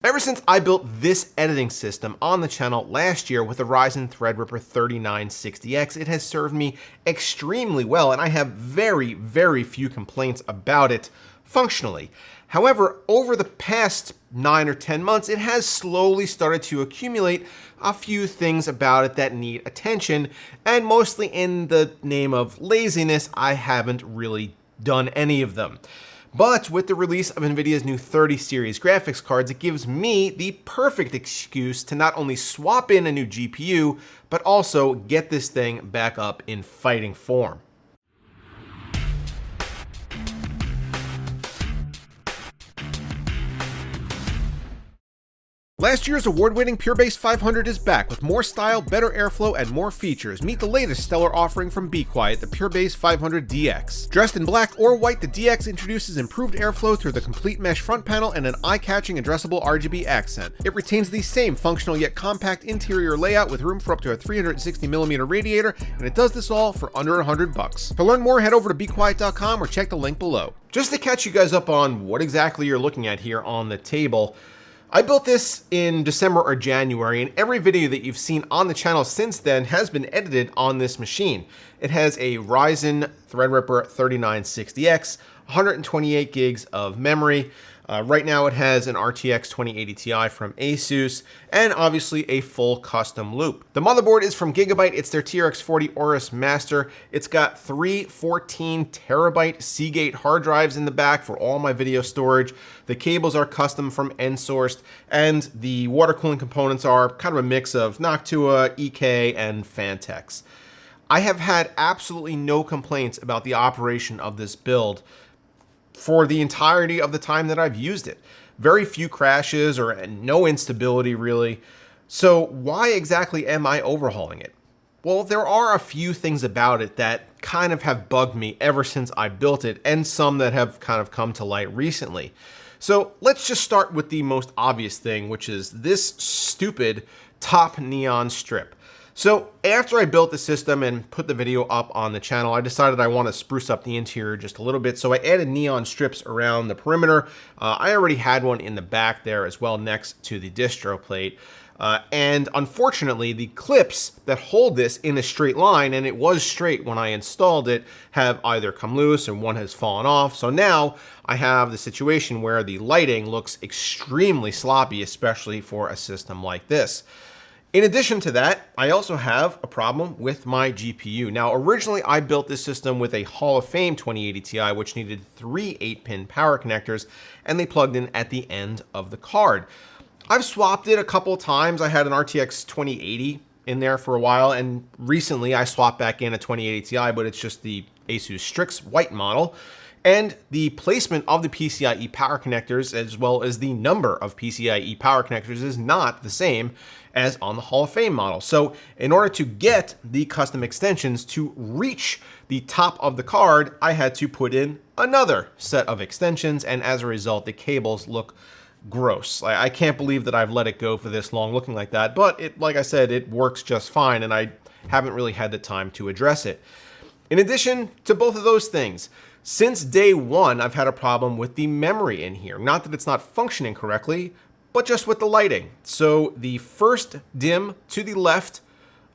Ever since I built this editing system on the channel last year with the Ryzen Threadripper 3960X, it has served me extremely well, and I have very few complaints about it functionally. However, over the past 9 or 10 months, it has slowly started to accumulate a few things about it that need attention, and mostly in the name of laziness, I haven't really done any of them. But with the release of NVIDIA's new 30 series graphics cards, it gives me the perfect excuse to not only swap in a new GPU, but also get this thing back up in fighting form. Last year's award-winning PureBase 500 is back with more style, better airflow, and more features. Meet the latest stellar offering from Be Quiet, the PureBase 500 DX. Dressed in black or white, the DX introduces improved airflow through the complete mesh front panel and an eye-catching addressable RGB accent. It retains the same functional yet compact interior layout with room for up to a 360mm radiator, and it does this all for under $100. To learn more, head over to BeQuiet.com or check the link below. Just to catch you guys up on what exactly you're looking at here on the table, I built this in December or January, and every video that you've seen on the channel since then has been edited on this machine. It has a Ryzen Threadripper 3960X, 128 gigs of memory. Right now it has an RTX 2080 Ti from Asus, and obviously a full custom loop. The motherboard is from Gigabyte. It's their TRX 40 Aorus Master. It's got 3 14 terabyte Seagate hard drives in the back for all my video storage. The cables are custom from N-Sourced, and the water cooling components are kind of a mix of Noctua, EK, and Fantex. I have had absolutely no complaints about the operation of this build for the entirety of the time that I've used it. Very few crashes or no instability really. So why exactly am I overhauling it? Well, there are a few things about it that kind of have bugged me ever since I built it, and some that have kind of come to light recently. So let's just start with the most obvious thing, which is this stupid top neon strip. So after I built the system and put the video up on the channel, I decided I want to spruce up the interior just a little bit. So I added neon strips around the perimeter. I already had one in the back there as well next to the distro plate. And unfortunately, the clips that hold this in a straight line, and it was straight when I installed it, have either come loose or one has fallen off. So now I have the situation where the lighting looks extremely sloppy, especially for a system like this. In addition to that, I also have a problem with my GPU. Now, originally I built this system with a Hall of Fame 2080 Ti, which needed 3 8-pin power connectors, and they plugged in at the end of the card. I've swapped it a couple of times. I had an RTX 2080 in there for a while, and recently I swapped back in a 2080 Ti, but it's just the Asus Strix white model. And the placement of the PCIe power connectors, as well as the number of PCIe power connectors, is not the same as on the Hall of Fame model. So in order to get the custom extensions to reach the top of the card, I had to put in another set of extensions, and as a result, the cables look gross. I can't believe that I've let it go for this long looking like that, but like I said, it works just fine, and I haven't really had the time to address it. In addition to both of those things, since day one, I've had a problem with the memory in here. Not that it's not functioning correctly, but just with the lighting. So the first DIMM to the left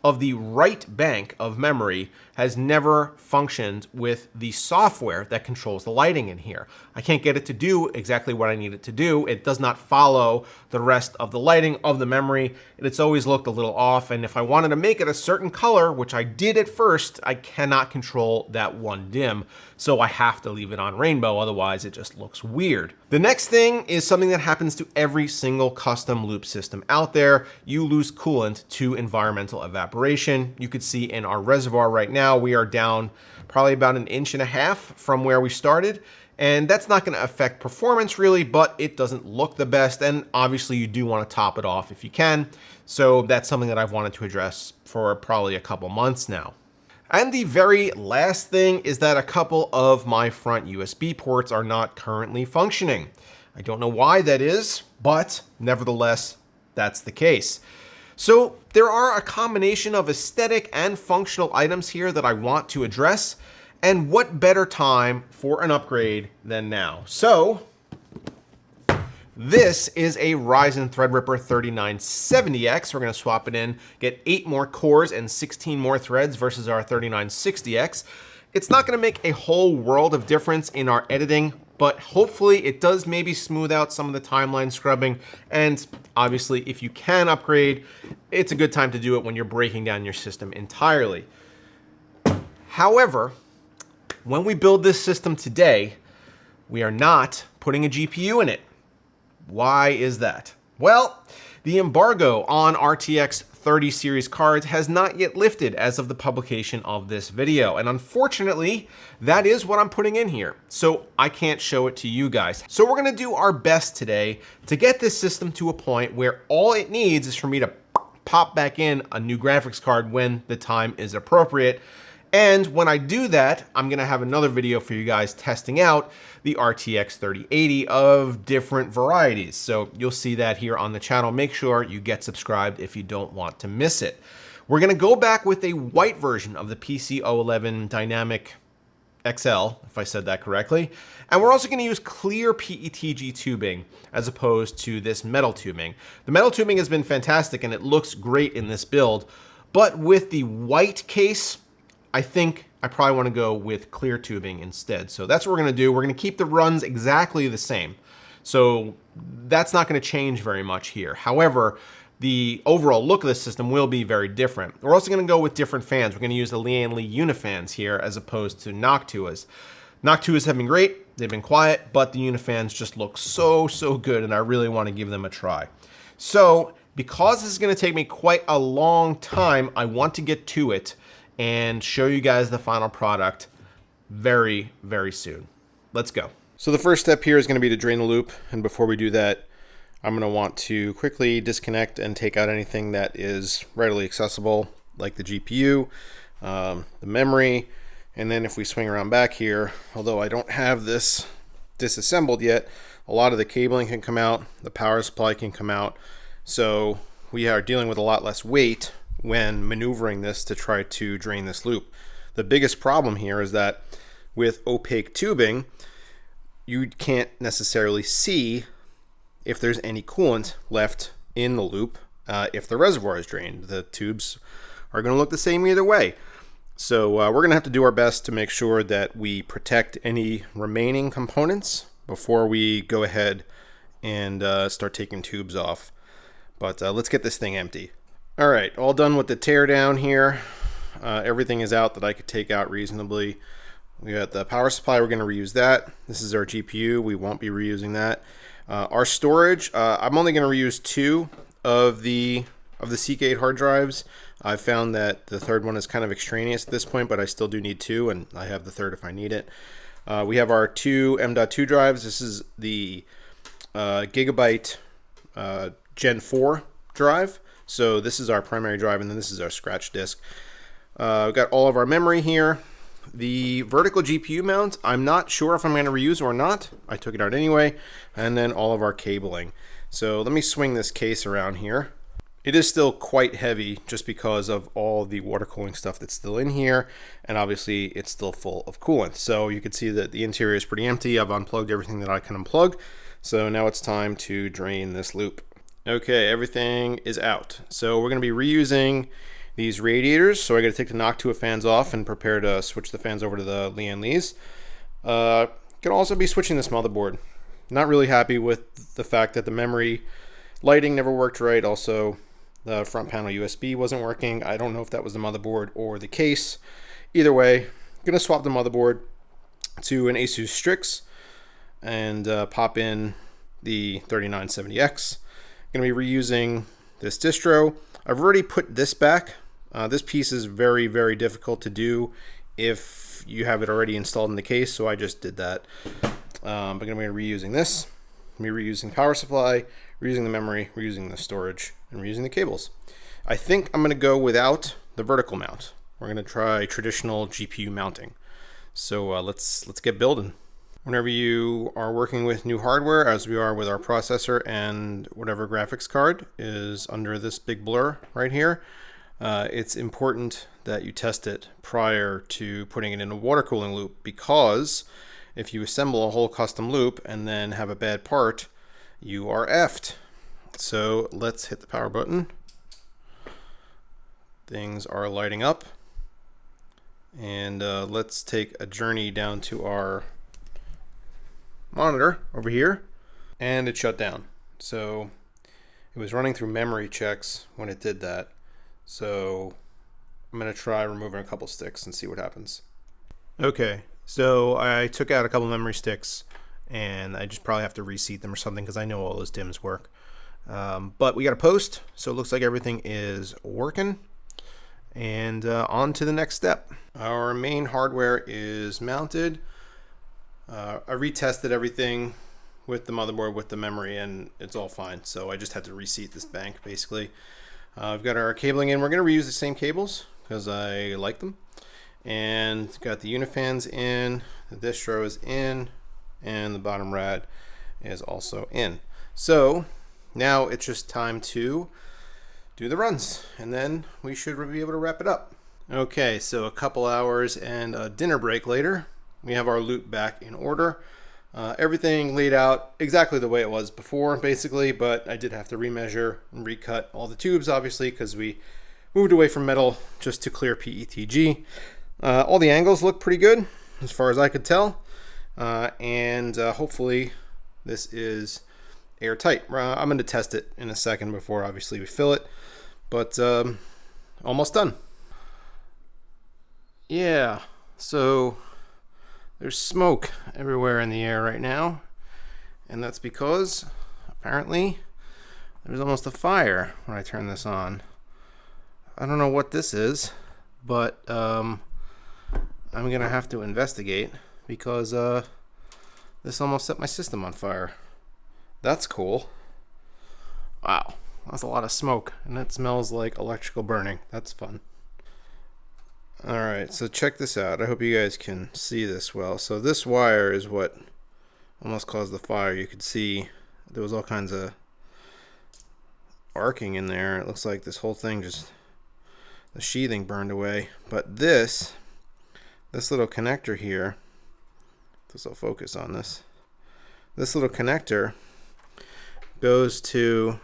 of the right bank of memory has never functioned with the software that controls the lighting in here. I can't get it to do exactly what I need it to do. It does not follow the rest of the lighting of the memory, and it's always looked a little off. And if I wanted to make it a certain color, which I did at first, I cannot control that one DIMM, so I have to leave it on rainbow, otherwise it just looks weird. The next thing is something that happens to every single custom loop system out there. You lose coolant to environmental evaporation. You could see in our reservoir right now, we are down probably about 1.5 inches from where we started, and that's not going to affect performance really, but it doesn't look the best, and obviously you do want to top it off if you can. So that's something that I've wanted to address for probably a couple months now. And the very last thing is that a couple of my front USB ports are not currently functioning. I don't know why that is, but nevertheless, that's the case. So there are a combination of aesthetic and functional items here that I want to address, and what better time for an upgrade than now? So This is a Ryzen Threadripper 3970X. We're going to swap it in, get 8 more cores and 16 more threads versus our 3960X. It's not going to make a whole world of difference in our editing, but hopefully it does maybe smooth out some of the timeline scrubbing. And obviously, if you can upgrade, it's a good time to do it when you're breaking down your system entirely. However, when we build this system today, we are not putting a GPU in it. Why is that? Well, the embargo on RTX 30 series cards has not yet lifted as of the publication of this video. And unfortunately, that is what I'm putting in here. So I can't show it to you guys. So we're gonna do our best today to get this system to a point where all it needs is for me to pop back in a new graphics card when the time is appropriate. And when I do that, I'm gonna have another video for you guys testing out the RTX 3080 of different varieties. So you'll see that here on the channel. Make sure you get subscribed if you don't want to miss it. We're gonna go back with a white version of the PC011 Dynamic XL, if I said that correctly. And we're also gonna use clear PETG tubing as opposed to this metal tubing. The metal tubing has been fantastic and it looks great in this build, but with the white case, I think I probably want to go with clear tubing instead. So that's what we're going to do. We're going to keep the runs exactly the same. So that's not going to change very much here. However, the overall look of the system will be very different. We're also going to go with different fans. We're going to use the Lian Li Unifans here as opposed to Noctuas. Noctuas have been great. They've been quiet, but the Unifans just look so good, and I really want to give them a try. So because this is going to take me quite a long time, I want to get to it and show you guys the final product very soon. Let's go. So the first step here is going to be to drain the loop, and before we do that, I'm going to want to quickly disconnect and take out anything that is readily accessible, like the GPU, the memory, and then if we swing around back here, although I don't have this disassembled yet, a lot of the cabling can come out, the power supply can come out, so we are dealing with a lot less weight when maneuvering this to try to drain this loop. The biggest problem here is that with opaque tubing, you can't necessarily see if there's any coolant left in the loop if the reservoir is drained. The tubes are going to look the same either way. So we're going to have to do our best to make sure that we protect any remaining components before we go ahead and start taking tubes off. But let's get this thing empty. All right, all done with the teardown here. Everything is out that I could take out reasonably. We got the power supply, we're gonna reuse that. This is our GPU, we won't be reusing that. Our storage, I'm only gonna reuse 2 of the Seagate hard drives. I found that the third one is kind of extraneous at this point, but I still do need 2, and I have the third if I need it. We have our 2 M.2 drives. This is the Gigabyte Gen 4 drive. So this is our primary drive, and then this is our scratch disk. We've got all of our memory here. The vertical GPU mount, I'm not sure if I'm going to reuse or not. I took it out anyway. And then all of our cabling. So let me swing this case around here. It is still quite heavy just because of all the water cooling stuff that's still in here. And obviously it's still full of coolant. So you can see that the interior is pretty empty. I've unplugged everything that I can unplug. So now it's time to drain this loop. Okay, everything is out. So we're going to be reusing these radiators. So I got to take the Noctua fans off and prepare to switch the fans over to the Lian Li's. Can also be switching this motherboard. Not really happy with the fact that the memory lighting never worked right. Also, the front panel USB wasn't working. I don't know if that was the motherboard or the case. Either way, I'm going to swap the motherboard to an Asus Strix and pop in the 3970X. Going to be reusing this distro. I've already put this back. This piece is very difficult to do if you have it already installed in the case, so I just did that. But I'm going to be reusing this. I'm going to be reusing power supply, reusing the memory, reusing the storage, and reusing the cables. I think I'm going to go without the vertical mount. We're going to try traditional GPU mounting. So let's get building. Whenever you are working with new hardware, as we are with our processor and whatever graphics card is under this big blur right here, it's important that you test it prior to putting it in a water cooling loop, because if you assemble a whole custom loop and then have a bad part, you are effed. So let's hit the power button. Things are lighting up. And let's take a journey down to our monitor over here. And it shut down. So it was running through memory checks when it did that. So I'm going to try removing a couple sticks and see what happens. Okay, so I took out a couple memory sticks, and I just probably have to reseat them or something because I know all those DIMMs work. But we got a post, so it looks like everything is working. And on to the next step. Our main hardware is mounted. I retested everything with the motherboard, with the memory, and it's all fine. So I just had to reseat this bank, basically. We've got our cabling in. We're going to reuse the same cables because I like them. And got the unifans in, the distro is in, and the bottom rad is also in. So now it's just time to do the runs, and then we should be able to wrap it up. Okay, so a couple hours and a dinner break later, we have our loop back in order. Everything laid out exactly the way it was before, basically, but I did have to remeasure and recut all the tubes, obviously, because we moved away from metal just to clear PETG. All the angles look pretty good, as far as I could tell, and hopefully this is airtight. I'm going to test it in a second before, obviously, we fill it, but almost done. Yeah, so there's smoke everywhere in the air right now, and that's because apparently there's almost a fire when I turn this on. I don't know what this is, but I'm gonna have to investigate because this almost set my system on fire. That's cool. Wow, that's a lot of smoke, and it smells like electrical burning. That's fun. Alright, so check this out. I hope you guys can see this well. So this wire is what almost caused the fire. You could see there was all kinds of arcing in there. It looks like this whole thing just, the sheathing burned away. But this little connector here, this will focus on this. This little connector goes to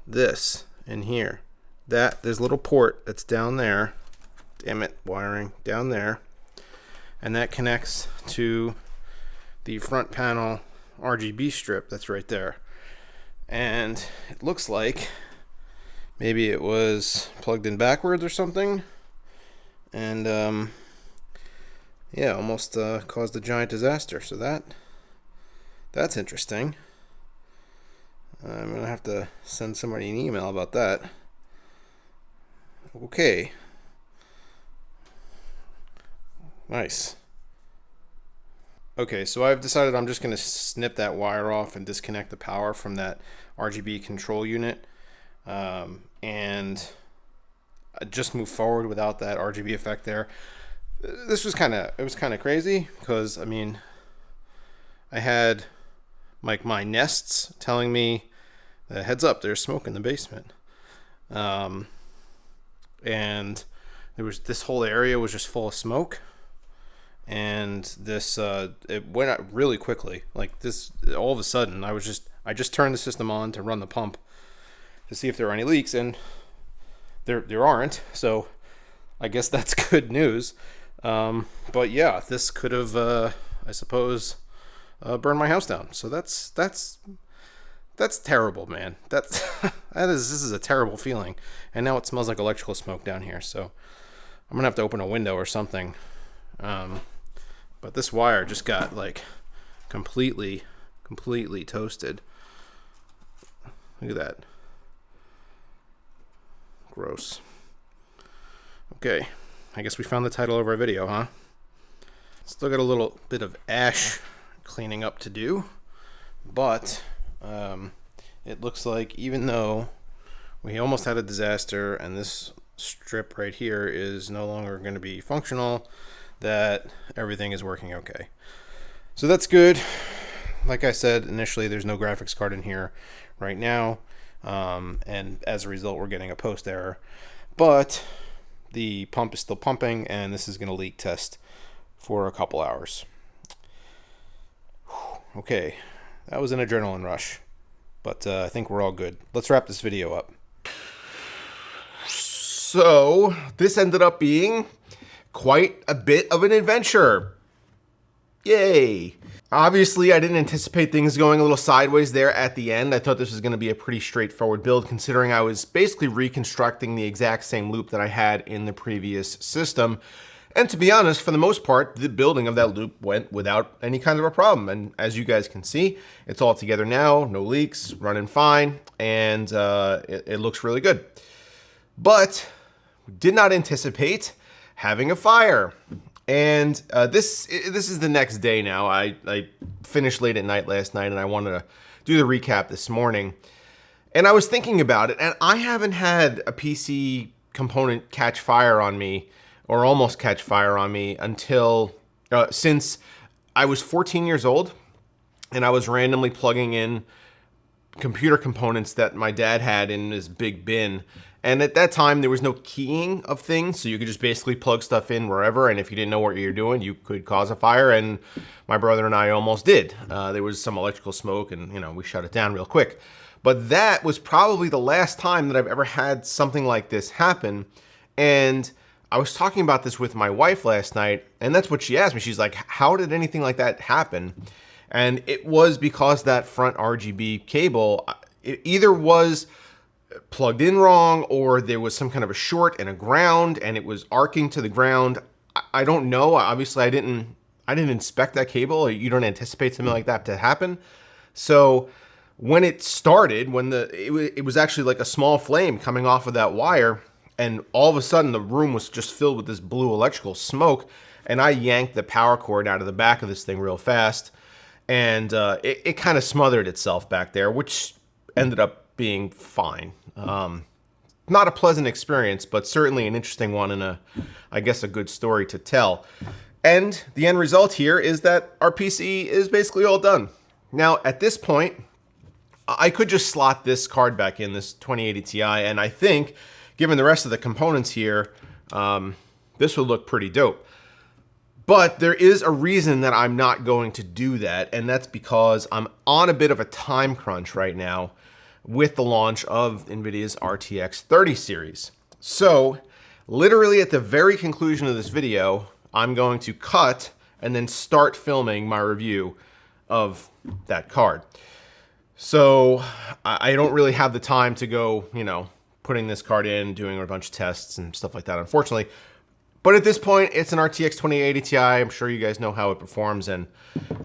this in here. There's a little port that's down there. Damn it, wiring down there. And that connects to the front panel RGB strip that's right there. And it looks like maybe it was plugged in backwards or something. And yeah, almost caused a giant disaster. So that's interesting. I'm gonna have to send somebody an email about that. Okay. Nice. Okay, so I've decided I'm just going to snip that wire off and disconnect the power from that RGB control unit, and just move forward without that RGB effect there. This was kind of crazy because, I mean, I had like my nests telling me that heads up, there's smoke in the basement, and there was this whole area was just full of smoke. And this it went out really quickly. Like this, all of a sudden, I just turned the system on to run the pump to see if there are any leaks, and there aren't. So I guess that's good news. But yeah, this could have, I suppose, burned my house down. So that's terrible, man. This is a terrible feeling. And now it smells like electrical smoke down here. So I'm gonna have to open a window or something. But this wire just got like completely toasted. Look at that. Gross. Okay, I guess we found the title of our video, huh? Still got a little bit of ash cleaning up to do, but it looks like even though we almost had a disaster and this strip right here is no longer going to be functional, that everything is working okay. So that's good. Like I said initially, there's no graphics card in here right now, and as a result we're getting a post error, but the pump is still pumping, and this is going to leak test for a couple hours. Okay, that was an adrenaline rush. But I think we're all good. Let's wrap this video up. So, this ended up being quite a bit of an adventure. Yay! Obviously, I didn't anticipate things going a little sideways there at the end. I thought this was going to be a pretty straightforward build, considering I was basically reconstructing the exact same loop that I had in the previous system. And to be honest, for the most part, the building of that loop went without any kind of a problem. And as you guys can see, it's all together now, no leaks, running fine, and it looks really good. But did not anticipate having a fire. And this is the next day now. I finished late at night last night, and I wanted to do the recap this morning. And I was thinking about it, and I haven't had a PC component catch fire on me, or almost catch fire on me, until since I was 14 years old, and I was randomly plugging in computer components that my dad had in his big bin. And at that time, there was no keying of things, so you could just basically plug stuff in wherever, and if you didn't know what you were doing, you could cause a fire, and my brother and I almost did. There was some electrical smoke, and we shut it down real quick. But that was probably the last time that I've ever had something like this happen, and I was talking about this with my wife last night, and that's what she asked me. She's like, how did anything like that happen? And it was because that front RGB cable, it either was plugged in wrong, or there was some kind of a short and a ground, and it was arcing to the ground. I don't know. Obviously, I didn't inspect that cable. You don't anticipate something like that to happen. So when it started, it was actually like a small flame coming off of that wire, and all of a sudden the room was just filled with this blue electrical smoke, and I yanked the power cord out of the back of this thing real fast, and it kind of smothered itself back there, which ended up being fine. Not a pleasant experience, but certainly an interesting one, and I guess a good story to tell. And the end result here is that our PC is basically all done. Now, at this point, I could just slot this card back in, this 2080 Ti, and I think, given the rest of the components here, this would look pretty dope. But there is a reason that I'm not going to do that, and that's because I'm on a bit of a time crunch right now with the launch of NVIDIA's RTX 30 series. So, literally at the very conclusion of this video, I'm going to cut and then start filming my review of that card. So, I don't really have the time to go, putting this card in, doing a bunch of tests and stuff like that, unfortunately. But at this point, it's an RTX 2080 Ti. I'm sure you guys know how it performs, and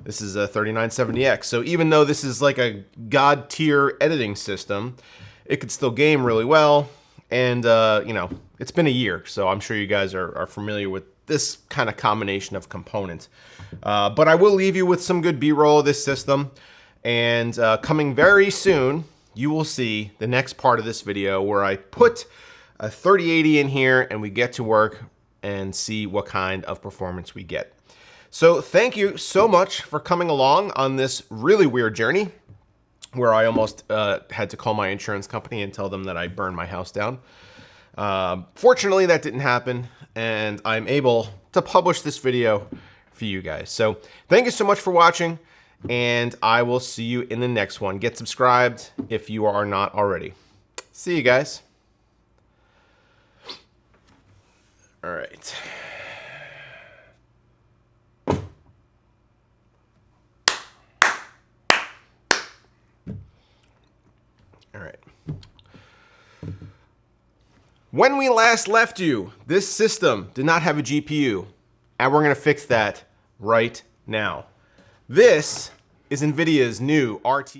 this is a 3970X. So even though this is like a god tier editing system, it could still game really well. And it's been a year, so I'm sure you guys are familiar with this kind of combination of components. But I will leave you with some good B-roll of this system. And coming very soon, you will see the next part of this video where I put a 3080 in here and we get to work and see what kind of performance we get. So thank you so much for coming along on this really weird journey where I almost had to call my insurance company and tell them that I burned my house down. Fortunately, that didn't happen, and I'm able to publish this video for you guys. So thank you so much for watching, and I will see you in the next one. Get subscribed if you are not already. See you guys. All right. All right. When we last left you, this system did not have a GPU, and we're going to fix that right now. This is NVIDIA's new RTX.